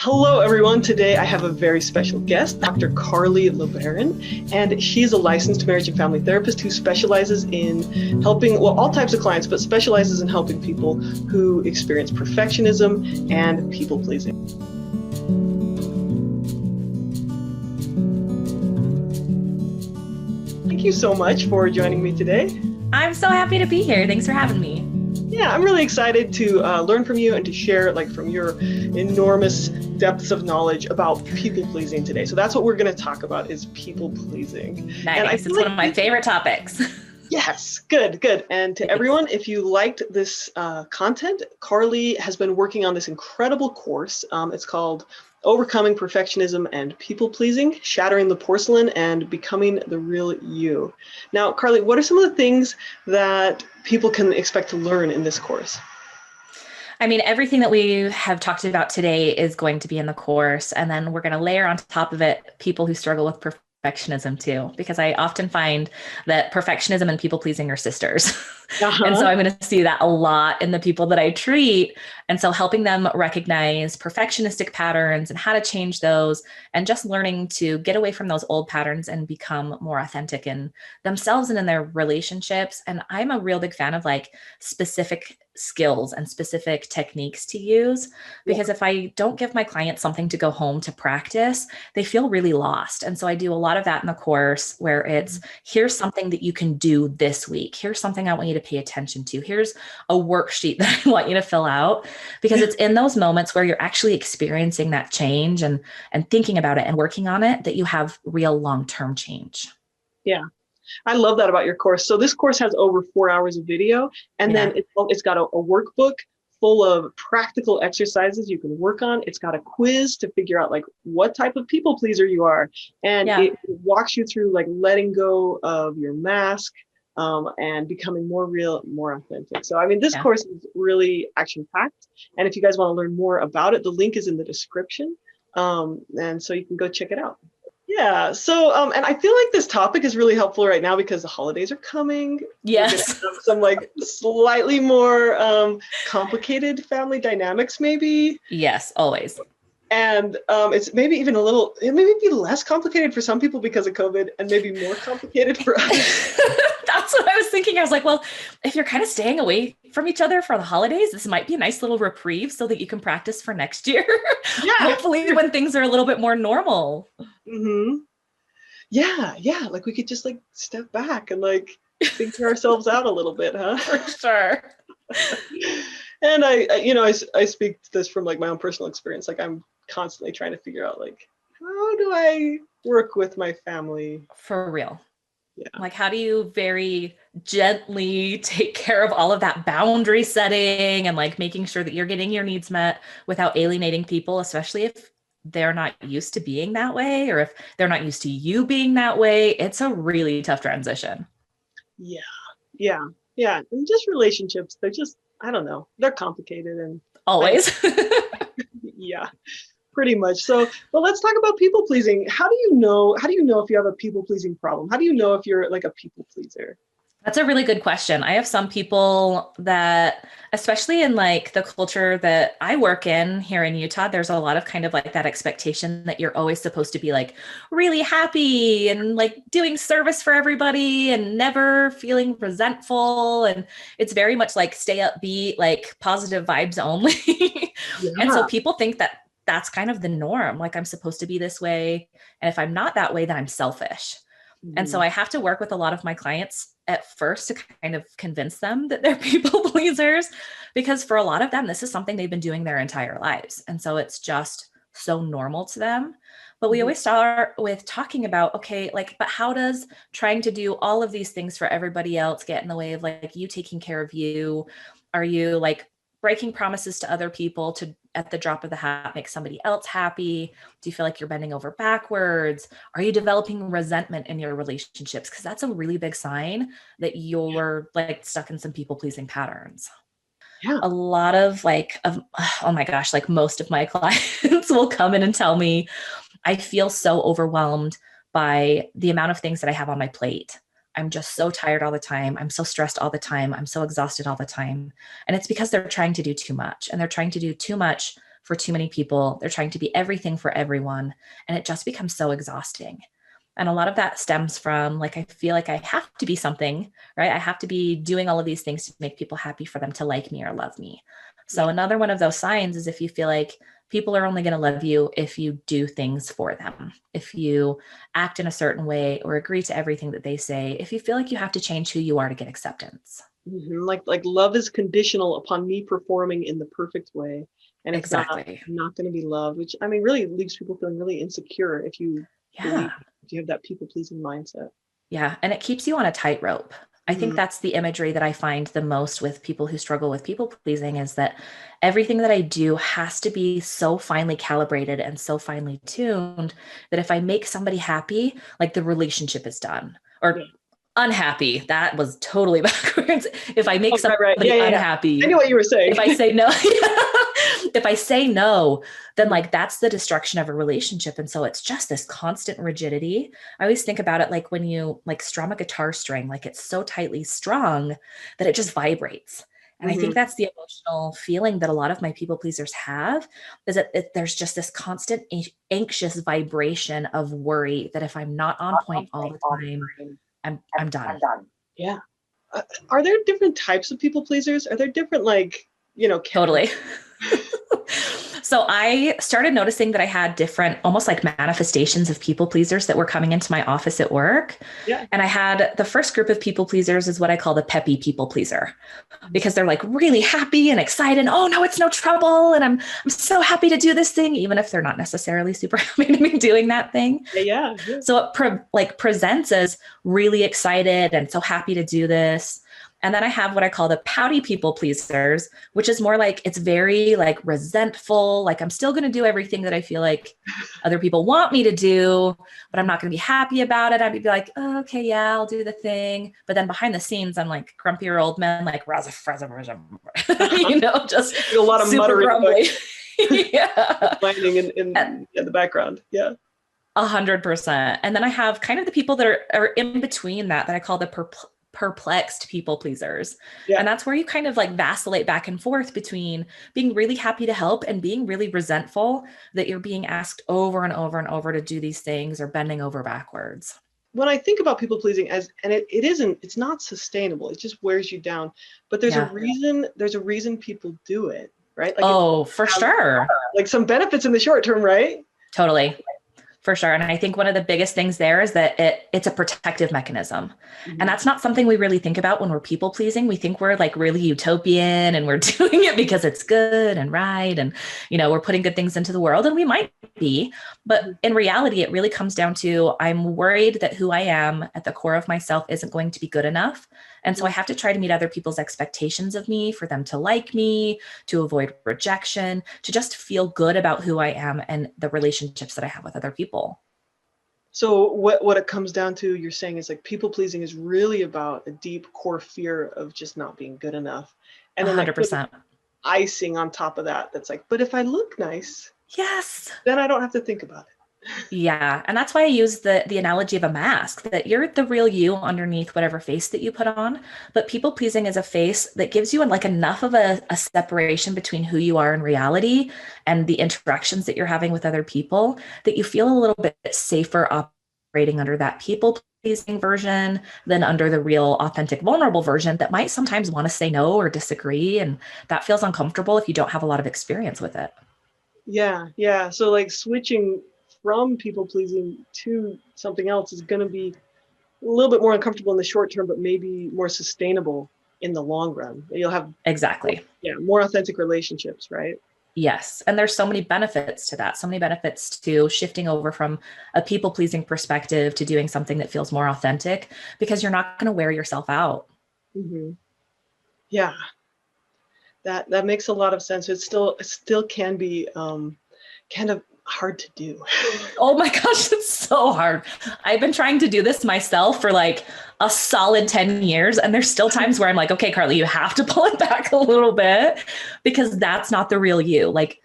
Hello, everyone. Today I have a very special guest, Dr. Carly LeBaron, and she's a licensed marriage and family therapist who specializes in helping, all types of clients, but specializes in helping people who experience perfectionism and people pleasing. Thank you so much for joining me today. I'm so happy to be here. Thanks for having me. Yeah, I'm really excited to learn from you and to share from your enormous depths of knowledge about people pleasing today. So that's what we're going to talk about is people pleasing. Nice. It's one of my favorite topics. Yes, good. And to everyone, if you liked this content, Carly has been working on this incredible course. It's called Overcoming Perfectionism and People Pleasing, Shattering the Porcelain and Becoming the Real You. Now, Carly, what are some of the things that people can expect to learn in this course? I mean, everything that we have talked about today is going to be in the course. And then we're going to layer on top of it people who struggle with perfectionism too, because I often find that perfectionism and people pleasing are sisters. And so I'm going to see that a lot in the people that I treat. And so helping them recognize perfectionistic patterns and how to change those, and just learning to get away from those old patterns and become more authentic in themselves and in their relationships. And I'm a real big fan of specific skills and specific techniques to use, because if I don't give my clients something to go home to practice, they feel really lost. And so I do a lot of that in the course where it's, here's something that you can do this week. Here's something I want you to pay attention to. Here's a worksheet that I want you to fill out, because it's in those moments where you're actually experiencing that change and thinking about it and working on it that you have real long-term change. Yeah. I love that about your course. So this course has over 4 hours of video, and then it's got a workbook full of practical exercises you can work on. It's got a quiz to figure out what type of people pleaser you are. And it walks you through letting go of your mask and becoming more real, more authentic. So, I mean, this course is really action-packed. And if you guys want to learn more about it, the link is in the description. And so you can go check it out. Yeah. So, and I feel like this topic is really helpful right now because the holidays are coming. Yes. Some slightly more complicated family dynamics, maybe. Yes, always. And it's maybe even it may be less complicated for some people because of COVID and maybe more complicated for others. That's what I was thinking. I was like, well, if you're kind of staying away from each other for the holidays, this might be a nice little reprieve so that you can practice for next year. Yeah. Hopefully when things are a little bit more normal. Mm-hmm. Yeah. We could just step back and figure ourselves out a little bit, huh? For sure. And I speak this from my own personal experience. I'm constantly trying to figure out how do I work with my family? For real. Yeah. How do you very gently take care of all of that boundary setting and making sure that you're getting your needs met without alienating people, especially if they're not used to being that way, or if they're not used to you being that way. It's a really tough transition. Yeah. And just relationships, they're just, I don't know, they're complicated and always. Yeah. Pretty much. So, but let's talk about people pleasing. How do you know if you have a people pleasing problem? How do you know if you're a people pleaser? That's a really good question. I have some people that, especially in the culture that I work in here in Utah, there's a lot of kind of that expectation that you're always supposed to be really happy and doing service for everybody and never feeling resentful. And it's very much stay upbeat, positive vibes only. Yeah. And so people think that that's kind of the norm. I'm supposed to be this way. And if I'm not that way, then I'm selfish. Mm-hmm. And so I have to work with a lot of my clients at first to kind of convince them that they're people pleasers, because for a lot of them, this is something they've been doing their entire lives. And so it's just so normal to them. But we always start with talking about, okay, but how does trying to do all of these things for everybody else get in the way of you taking care of you? Are you breaking promises to other people to, at the drop of the hat, make somebody else happy? Do you feel like you're bending over backwards? Are you developing resentment in your relationships? Because that's a really big sign that you're stuck in some people-pleasing patterns. Yeah. A lot of oh my gosh, most of my clients will come in and tell me, I feel so overwhelmed by the amount of things that I have on my plate. I'm just so tired all the time. I'm so stressed all the time. I'm so exhausted all the time. And it's because they're trying to do too much, and they're trying to do too much for too many people. They're trying to be everything for everyone. And it just becomes so exhausting. And a lot of that stems from like, I feel like I have to be something, right? I have to be doing all of these things to make people happy for them to like me or love me. So another one of those signs is if you feel like people are only going to love you if you do things for them, if you act in a certain way or agree to everything that they say, if you feel like you have to change who you are to get acceptance. Like love is conditional upon me performing in the perfect way. And if not, I'm not going to be loved, which I mean, really leaves people feeling really insecure if you believe, if you have that people pleasing mindset. Yeah. And it keeps you on a tightrope. I think that's the imagery that I find the most with people who struggle with people pleasing is that everything that I do has to be so finely calibrated and so finely tuned that if I make somebody happy, like the relationship is done, or unhappy. That was totally backwards. If I make somebody unhappy, I knew what you were saying. If I say no, if I say no, then like that's the destruction of a relationship. And so it's just this constant rigidity. I always think about it like when you like strum a guitar string, like it's so tightly strung that it just vibrates. And I think that's the emotional feeling that a lot of my people pleasers have is that there's just this constant anxious vibration of worry that if I'm not on point all the time, I'm done. Yeah. Are there different types of people pleasers? Are there different, like, Totally. So I started noticing that I had different, almost like manifestations of people pleasers that were coming into my office at work. Yeah. And I had the first group of people pleasers is what I call the peppy people pleaser, because they're like really happy and excited. Oh no, it's no trouble. And I'm so happy to do this thing, even if they're not necessarily super happy to be doing that thing. Yeah. So it presents as really excited and so happy to do this. And then I have what I call the pouty people pleasers, which is more like, it's very like resentful. Like I'm still going to do everything that I feel like other people want me to do, but I'm not going to be happy about it. I'd be like, oh, okay, yeah, I'll do the thing. But then behind the scenes, I'm like grumpier old men, like, just a lot of super muttering, grumbly. Lightning in the background. Yeah. 100%. And then I have kind of the people that are in between that I call the perplexed people pleasers. Yeah. And that's where you kind of like vacillate back and forth between being really happy to help and being really resentful that you're being asked over and over and over to do these things or bending over backwards. When I think about people pleasing it's not sustainable. It just wears you down. But there's a reason people do it, right? Like for sure. Like some benefits in the short term, right? Totally. For sure. And I think one of the biggest things there is that it's a protective mechanism. And that's not something we really think about when we're people pleasing. We think we're like really utopian and we're doing it because it's good and right. And, we're putting good things into the world, and we might be, but in reality, it really comes down to, I'm worried that who I am at the core of myself isn't going to be good enough. And so I have to try to meet other people's expectations of me, for them to like me, to avoid rejection, to just feel good about who I am and the relationships that I have with other people. So what it comes down to, you're saying, is like people pleasing is really about a deep core fear of just not being good enough. And then 100%. Icing on top of that, that's like, but if I look nice, yes, then I don't have to think about it. Yeah. And that's why I use the analogy of a mask, that you're the real you underneath whatever face that you put on. But people pleasing is a face that gives you like enough of a separation between who you are in reality and the interactions that you're having with other people, that you feel a little bit safer operating under that people pleasing version than under the real, authentic, vulnerable version that might sometimes want to say no or disagree. And that feels uncomfortable if you don't have a lot of experience with it. Yeah. Yeah. So like switching from people pleasing to something else is going to be a little bit more uncomfortable in the short term, but maybe more sustainable in the long run. You'll have more authentic relationships, right? Yes. And there's so many benefits to that. So many benefits to shifting over from a people pleasing perspective to doing something that feels more authentic, because you're not going to wear yourself out. Mm-hmm. Yeah. That makes a lot of sense. It still can be kind of hard to do. Oh my gosh, it's so hard. I've been trying to do this myself for like a solid 10 years. And there's still times where I'm like, okay, Carly, you have to pull it back a little bit, because that's not the real you. Like,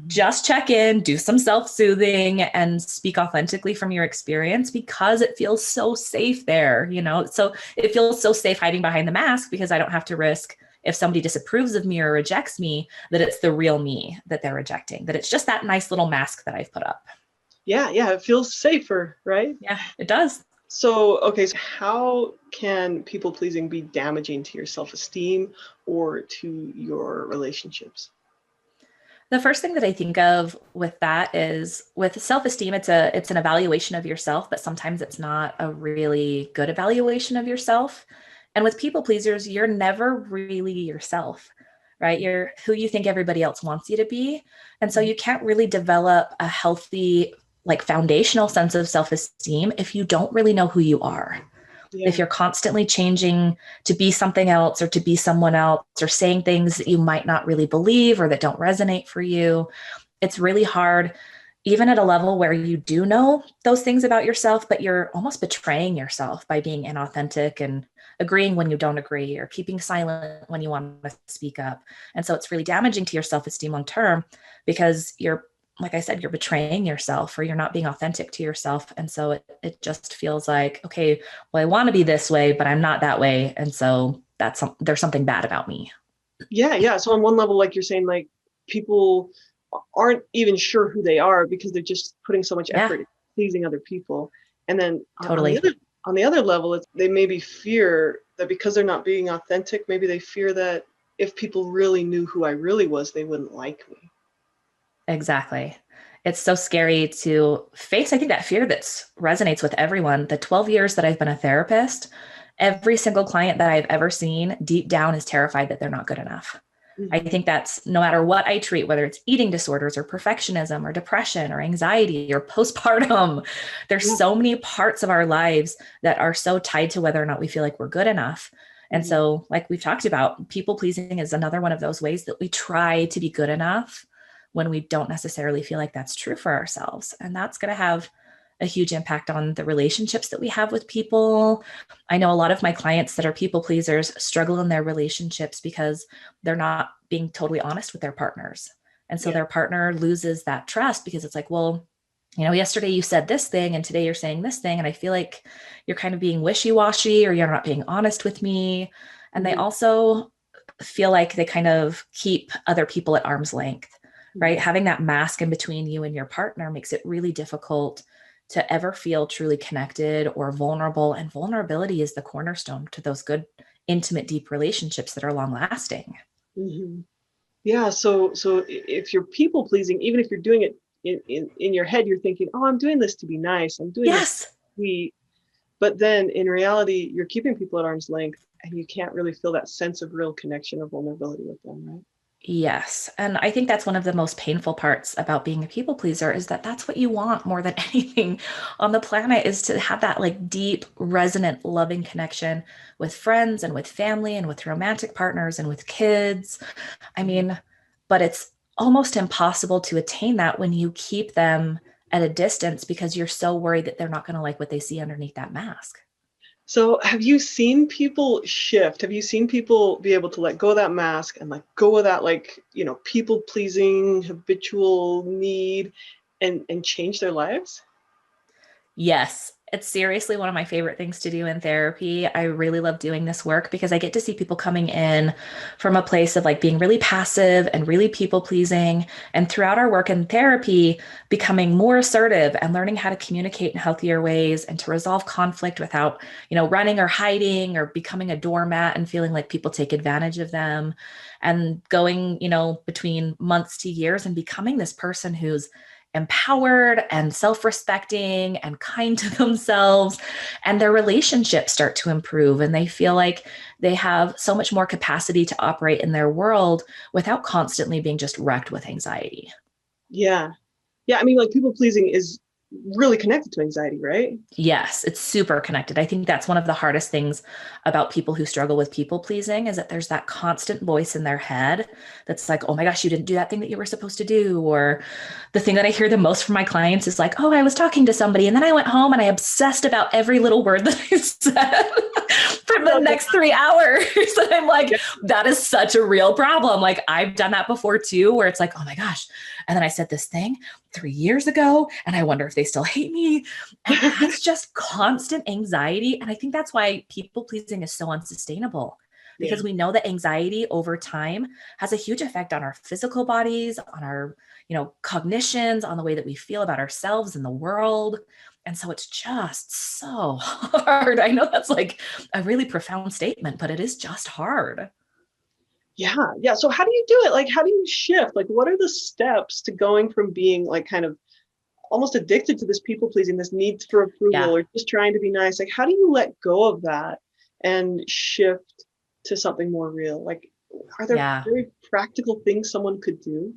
just check in, do some self-soothing, and speak authentically from your experience, because it feels so safe there, So it feels so safe hiding behind the mask, because I don't have to risk if somebody disapproves of me or rejects me, that it's the real me that they're rejecting, that it's just that nice little mask that I've put up. Yeah, it feels safer, right? Yeah, it does. So, okay, so how can people pleasing be damaging to your self-esteem or to your relationships? The first thing that I think of with that is with self-esteem, it's an evaluation of yourself, but sometimes it's not a really good evaluation of yourself. And with people pleasers, you're never really yourself, right? You're who you think everybody else wants you to be. And so you can't really develop a healthy, like foundational sense of self-esteem if you don't really know who you are. Yeah. If you're constantly changing to be something else or to be someone else or saying things that you might not really believe or that don't resonate for you, it's really hard, even at a level where you do know those things about yourself, but you're almost betraying yourself by being inauthentic and agreeing when you don't agree or keeping silent when you want to speak up. And so it's really damaging to your self-esteem long term because you're, like I said, you're betraying yourself or you're not being authentic to yourself. And so it just feels like, okay, well, I want to be this way, but I'm not that way. And so there's something bad about me. Yeah. So on one level, like you're saying, like people aren't even sure who they are because they're just putting so much Yeah, effort in pleasing other people. And then totally. on the other level, they maybe fear that because they're not being authentic, maybe they fear that if people really knew who I really was, they wouldn't like me. Exactly. It's so scary to face. I think that fear that resonates with everyone. The 12 years that I've been a therapist, every single client that I've ever seen deep down is terrified that they're not good enough. I Mm-hmm. think that's no matter what I treat, whether it's eating disorders or perfectionism or depression or anxiety or postpartum, there's Yeah. so many parts of our lives that are so tied to whether or not we feel like we're good enough. And Mm-hmm. so, like we've talked about, people pleasing is another one of those ways that we try to be good enough when we don't necessarily feel like that's true for ourselves. And that's going to have a huge impact on the relationships that we have with people. I know a lot of my clients that are people pleasers struggle in their relationships because they're not being totally honest with their partners. And so Yeah. their partner loses that trust because it's like, well, yesterday you said this thing and today you're saying this thing. And I feel like you're kind of being wishy-washy or you're not being honest with me. And they Mm-hmm. also feel like they kind of keep other people at arm's length, right? Having that mask in between you and your partner makes it really difficult to ever feel truly connected or vulnerable. And vulnerability is the cornerstone to those good, intimate, deep relationships that are long lasting. Mm-hmm. Yeah. So if you're people pleasing, even if you're doing it in your head, you're thinking, oh, I'm doing this to be nice. I'm doing this to Yes. be sweet. But then in reality, you're keeping people at arm's length and you can't really feel that sense of real connection or vulnerability with them, right? Yes. And I think that's one of the most painful parts about being a people pleaser is that that's what you want more than anything on the planet is to have that like deep, resonant, loving connection with friends and with family and with romantic partners and with kids. I Mhm. mean, but it's almost impossible to attain that when you keep them at a distance because you're so worried that they're not going to like what they see underneath that mask. So have you seen people shift? Have you seen people be able to let go of that mask and let go of that, like, people pleasing habitual need and change their lives? Yes, it's seriously one of my favorite things to do in therapy. I really love doing this work because I get to see people coming in from a place of like being really passive and really people pleasing. And throughout our work in therapy, becoming more assertive and learning how to communicate in healthier ways and to resolve conflict without, running or hiding or becoming a doormat and feeling like people take advantage of them. And going, between months to years and becoming this person who's empowered and self-respecting and kind to themselves, and their relationships start to improve and they feel like they have so much more capacity to operate in their world without constantly being just wrecked with anxiety. Yeah. Yeah. I mean, like people pleasing is really connected to anxiety, right? Yes, it's super connected. I think that's one of the hardest things about people who struggle with people pleasing is that there's that constant voice in their head that's like, oh my gosh, you didn't do that thing that you were supposed to do. Or the thing that I hear the most from my clients is like, oh, I was talking to somebody and then I went home and I obsessed about every little word that I said for the Oh, yeah. next 3 hours. And I'm like, Yeah. that is such a real problem. Like I've done that before too, where it's like, oh my gosh. And then I said this thing 3 years ago and I wonder if they still hate me. And that's just constant anxiety. And I think that's why people pleasing is so unsustainable because we know that anxiety over time has a huge effect on our physical bodies, on our, cognitions, on the way that we feel about ourselves and the world. And so it's just so hard. I know that's like a really profound statement, but it is just hard. Yeah. Yeah. So how do you do it? Like, how do you shift? Like, what are the steps to going from being like kind of almost addicted to this people pleasing, this need for approval, or just trying to be nice? Like, how do you let go of that and shift to something more real? Like, are there very practical things someone could do?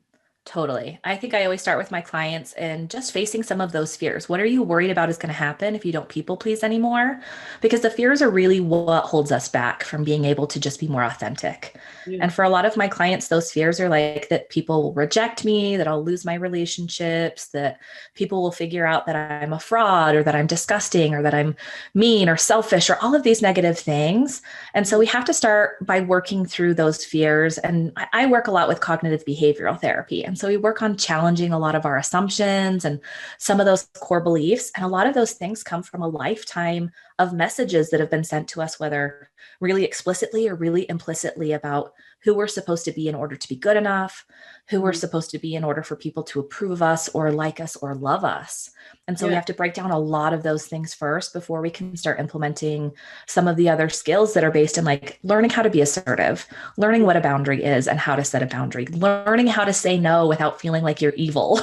Totally. I think I always start with my clients and just facing some of those fears. What are you worried about is going to happen if you don't people please anymore? Because the fears are really what holds us back from being able to just be more authentic. Yeah. And for a lot of my clients, those fears are like that people will reject me, that I'll lose my relationships, that people will figure out that I'm a fraud or that I'm disgusting or that I'm mean or selfish or all of these negative things. And so we have to start by working through those fears. And I work a lot with cognitive behavioral therapy. And so we work on challenging a lot of our assumptions and some of those core beliefs. And a lot of those things come from a lifetime of messages that have been sent to us, whether really explicitly or really implicitly, about who we're supposed to be in order to be good enough, who we're supposed to be in order for people to approve of us or like us or love us. And so we have to break down a lot of those things first before we can start implementing some of the other skills that are based in like learning how to be assertive, learning what a boundary is and how to set a boundary, learning how to say no without feeling like you're evil,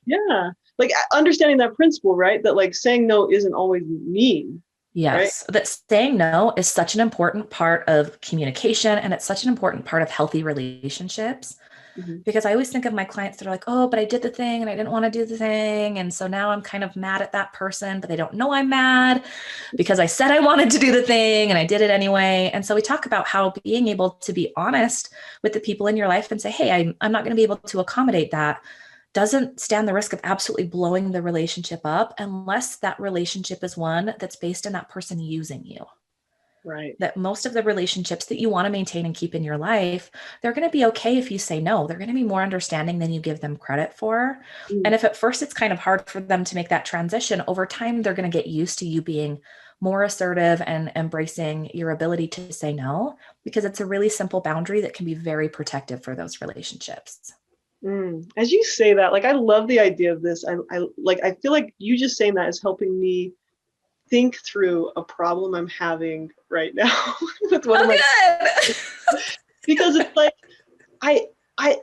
Yeah. Like understanding that principle, right? That like saying no isn't always mean. Yes. Right? That saying no is such an important part of communication, and it's such an important part of healthy relationships. Because I always think of my clients that are like, oh, but I did the thing and I didn't want to do the thing. And so now I'm kind of mad at that person, but they don't know I'm mad because I said I wanted to do the thing and I did it anyway. And so we talk about how being able to be honest with the people in your life and say, hey, I'm not going to be able to accommodate that, doesn't stand the risk of absolutely blowing the relationship up unless that relationship is one that's based in that person using you. Right. That most of the relationships that you want to maintain and keep in your life, they're going to be okay if you say no. They're going to be more understanding than you give them credit for. And if at first it's kind of hard for them to make that transition, over time, they're going to get used to you being more assertive and embracing your ability to say no, because it's a really simple boundary that can be very protective for those relationships. As you say that, like, I love the idea of this. I feel like you just saying that is helping me think through a problem I'm having right now with one of my because it's like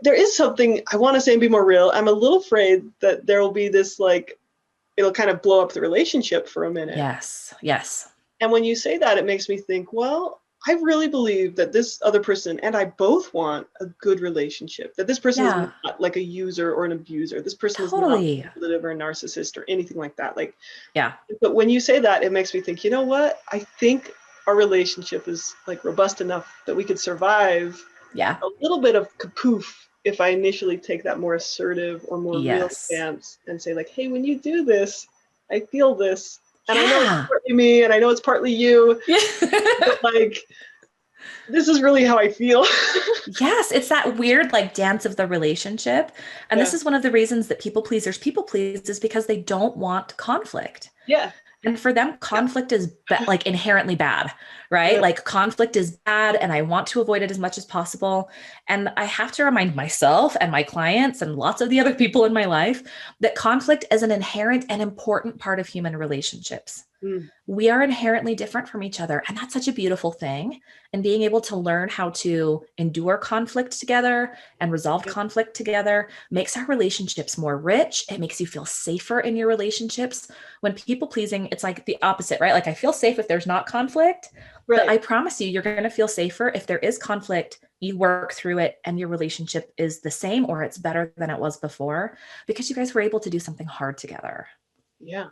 there is something I want to say and be more real. I'm a little afraid that there will be this like it'll kind of blow up the relationship for a minute. Yes. And when you say that, it makes me think, well, I really believe that this other person and I both want a good relationship, that this person is not like a user or an abuser. This person is not manipulative or a narcissist or anything like that. Like, but when you say that, it makes me think, you know what? I think our relationship is like robust enough that we could survive a little bit of kapoof if I initially take that more assertive or more real stance and say like, hey, when you do this, I feel this. And I know it's partly me and I know it's partly you, but like, this is really how I feel. Yes, it's that weird like dance of the relationship. And this is one of the reasons that people please is because they don't want conflict. Yeah. And for them, conflict is like inherently bad, right? Yeah. Like conflict is bad and I want to avoid it as much as possible. And I have to remind myself and my clients and lots of the other people in my life that conflict is an inherent and important part of human relationships. We are inherently different from each other. And that's such a beautiful thing. And being able to learn how to endure conflict together and resolve conflict together makes our relationships more rich. It makes you feel safer in your relationships. When people pleasing, it's like the opposite, right? Like I feel safe if there's not conflict, but I promise you're going to feel safer if there is conflict, you work through it and your relationship is the same or it's better than it was before because you guys were able to do something hard together. Yeah.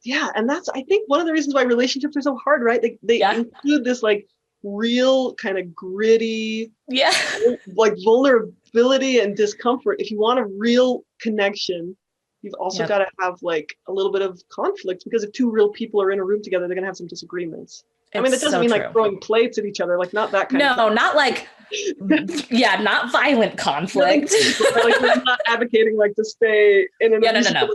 Yeah. And that's, I think, one of the reasons why relationships are so hard, right? They include this like real kind of gritty, like vulnerability and discomfort. If you want a real connection, you've also got to have like a little bit of conflict because if two real people are in a room together, they're going to have some disagreements. I mean, that doesn't mean like throwing plates at each other, like not that kind of No, not like, not violent conflict. Like we're not advocating like to stay in an No.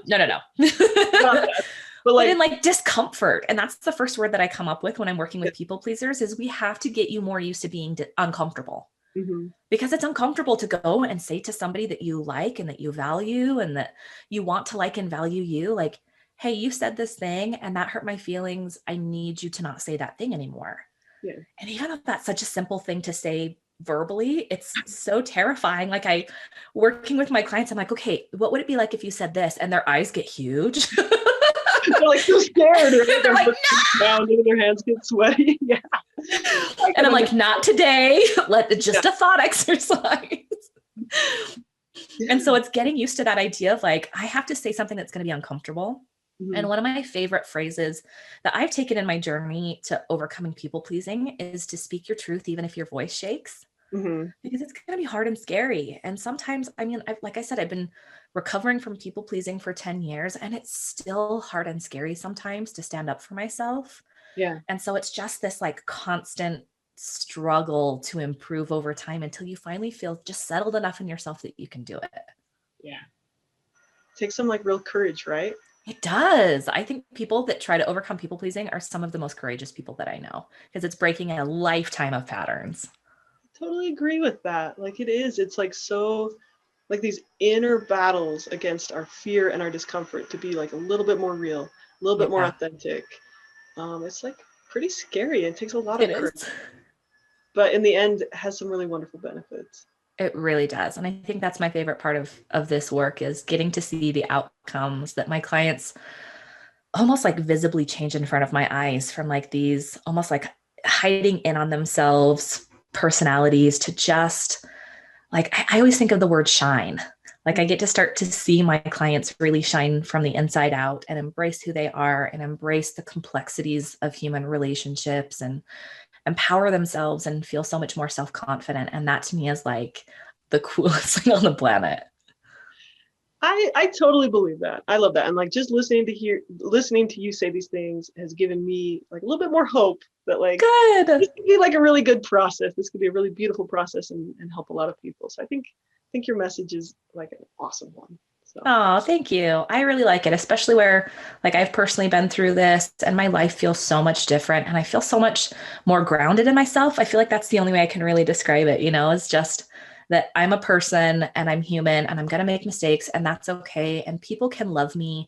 But But in like, like discomfort, and that's the first word that I come up with when I'm working with people pleasers, is we have to get you more used to being uncomfortable. mm-hmm. Because it's uncomfortable to go and say to somebody that you like and that you value and that you want to like and value you, like, hey, you said this thing and that hurt my feelings. I need you to not say that thing anymore. Yeah. And even if that's such a simple thing to say verbally, it's so terrifying. Like working with my clients, I'm like, okay, what would it be like if you said this? And their eyes get huge. They're like so scared, right? They're like, down, and their hands get sweaty. Yeah. And I'm like, not today. Just yeah. a thought exercise. Yeah. And so it's getting used to that idea of like, I have to say something that's going to be uncomfortable. Mm-hmm. And one of my favorite phrases that I've taken in my journey to overcoming people pleasing is to speak your truth, even if your voice shakes, mm-hmm. because it's going to be hard and scary. And sometimes, I mean, like I said, I've been recovering from people pleasing for 10 years, and it's still hard and scary sometimes to stand up for myself. Yeah. And so it's just this like constant struggle to improve over time until you finally feel just settled enough in yourself that you can do it. Yeah. Take some like real courage, right? It does. I think people that try to overcome people pleasing are some of the most courageous people that I know, because it's breaking a lifetime of patterns. I totally agree with that. Like it is. It's like so like these inner battles against our fear and our discomfort to be like a little bit more real, a little bit more authentic. It's like pretty scary. It takes a lot of courage. But in the end, it has some really wonderful benefits. It really does. And I think that's my favorite part of this work, is getting to see the outcomes that my clients almost like visibly change in front of my eyes, from like these almost like hiding in on themselves personalities to just like, I always think of the word shine. Like I get to start to see my clients really shine from the inside out and embrace who they are and embrace the complexities of human relationships and empower themselves and feel so much more self-confident. And that to me is like the coolest thing on the planet. I totally believe that. I love that. And like just listening to you say these things has given me like a little bit more hope that like good. This could be like a really good process. This could be a really beautiful process and help a lot of people. So I think your message is like an awesome one. So. Oh, thank you. I really like it, especially where like I've personally been through this and my life feels so much different and I feel so much more grounded in myself. I feel like that's the only way I can really describe it, it's just that I'm a person and I'm human and I'm going to make mistakes, and that's okay. And people can love me,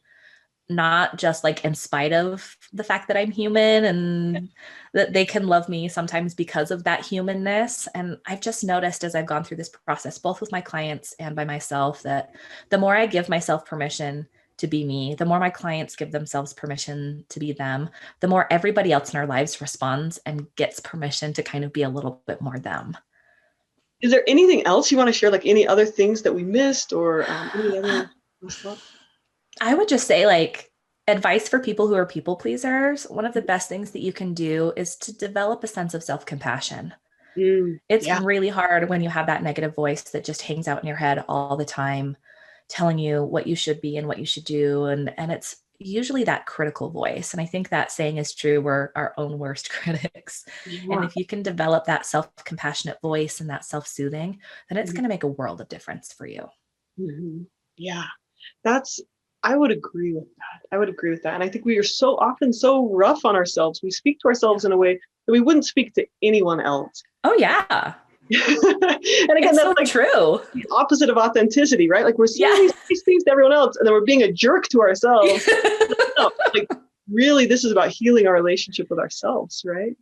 not just like in spite of the fact that I'm human, and that they can love me sometimes because of that humanness. And I've just noticed as I've gone through this process, both with my clients and by myself, that the more I give myself permission to be me, the more my clients give themselves permission to be them, the more everybody else in our lives responds and gets permission to kind of be a little bit more them. Is there anything else you want to share? Like any other things that we missed, or any other stuff? I would just say, like, advice for people who are people pleasers. One of the best things that you can do is to develop a sense of self-compassion. It's really hard when you have that negative voice that just hangs out in your head all the time, telling you what you should be and what you should do. And it's usually that critical voice. And I think that saying is true. We're our own worst critics. Yeah. And if you can develop that self-compassionate voice and that self-soothing, then it's going to make a world of difference for you. Mm-hmm. Yeah, I would agree with that. And I think we are so often so rough on ourselves. We speak to ourselves in a way that we wouldn't speak to anyone else. Oh, yeah. And again, that's so like true. The opposite of authenticity, right? Like we're saying these things to everyone else, and then we're being a jerk to ourselves. No, like really, this is about healing our relationship with ourselves, right?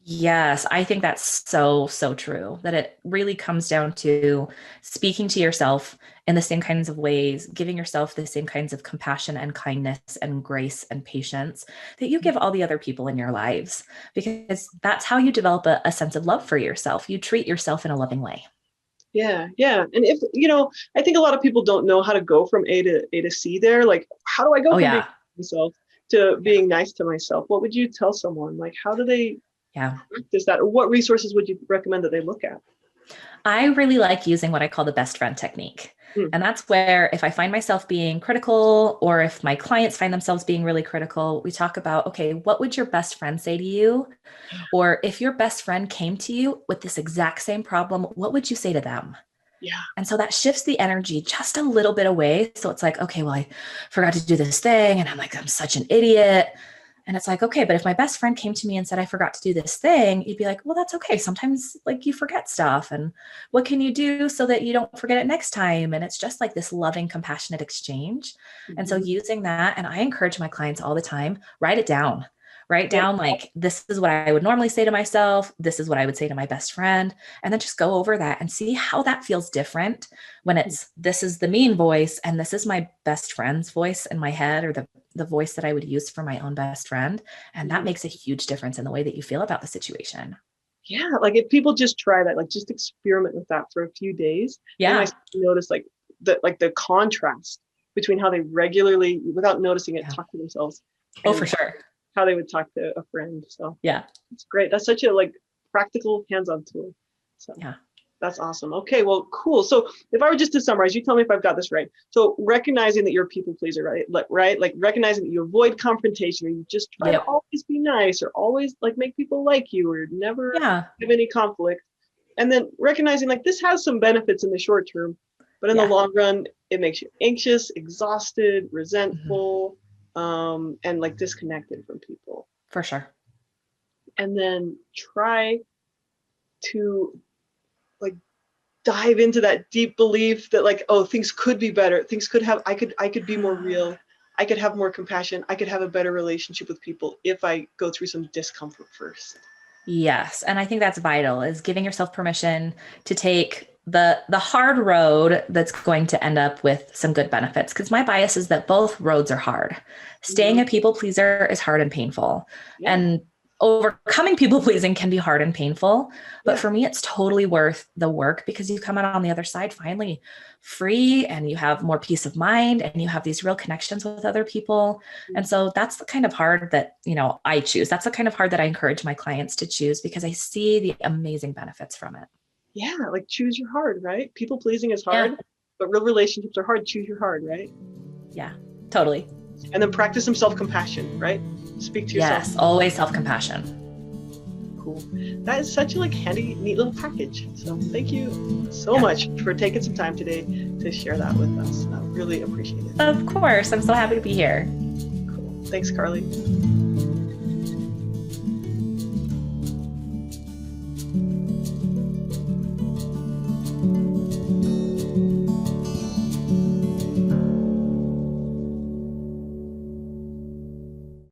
Yes, I think that's so, so true, that it really comes down to speaking to yourself in the same kinds of ways, giving yourself the same kinds of compassion and kindness and grace and patience that you give all the other people in your lives, because that's how you develop a sense of love for yourself. You treat yourself in a loving way. Yeah. And if, I think a lot of people don't know how to go from A to C there. Like, how do I go from being myself to being nice to myself? What would you tell someone? Like, how do they practice that? Or what resources would you recommend that they look at? I really like using what I call the best friend technique. And that's where if I find myself being critical, or if my clients find themselves being really critical, we talk about, okay, what would your best friend say to you? Or if your best friend came to you with this exact same problem, what would you say to them? Yeah. And so that shifts the energy just a little bit away. So it's like, okay, well, I forgot to do this thing. And I'm like, I'm such an idiot. And it's like, okay, but if my best friend came to me and said, I forgot to do this thing, you'd be like, well, that's okay. Sometimes like you forget stuff. And what can you do so that you don't forget it next time? And it's just like this loving, compassionate exchange. And so Mhm. using that, and I encourage my clients all the time, write it down. Write Yeah. down like, this is what I would normally say to myself. This is what I would say to my best friend. And then just go over that and see how that feels different when it's, this is the mean voice and this is my best friend's voice in my head, or the voice that I would use for my own best friend. And that Mhm. makes a huge difference in the way that you feel about the situation. Yeah, like if people just try that, like just experiment with that for a few days, they Yeah. might notice like the contrast between how they regularly, without noticing it, Yeah. talk to themselves Oh, for and sure. how they would talk to a friend. So Yeah. it's great. That's such a like practical hands-on tool. So Yeah. that's awesome. Okay, well, cool. So if I were just to summarize, you tell me if I've got this right. So recognizing that you're a people pleaser, right? Like recognizing that you avoid confrontation, or you just try to Yep. always be nice, or always like make people like you, or never Yeah. have any conflict. And then recognizing like this has some benefits in the short term, but in the Yeah. long run, it makes you anxious, exhausted, Mhm. resentful, and like disconnected from people. For sure. And then try to like dive into that deep belief that like, oh, things could be better, things could have, I could be more real, I could have more compassion, I could have a better relationship with people if I go through some discomfort first. Yes, and I think that's vital, is giving yourself permission to take the hard road that's going to end up with some good benefits, because my bias is that both roads are hard. Staying Mhm. a people pleaser is hard and painful. Yeah. And overcoming people pleasing can be hard and painful, but Yeah. for me it's totally worth the work, because you come out on the other side finally free, and you have more peace of mind, and you have these real connections with other people. And so that's the kind of hard that, I choose. That's the kind of hard that I encourage my clients to choose, because I see the amazing benefits from it. Yeah, like choose your hard, right? People pleasing is Yeah. hard, but real relationships are hard. Choose your hard, right? Yeah, totally. And then practice some self-compassion, right? Speak to yourself. Yes. Always self-compassion. Cool. That is such a like handy, neat little package. So thank you so much for taking some time today to share that with us. I really appreciate it. Of course. I'm so happy to be here. Cool. Thanks, Carly.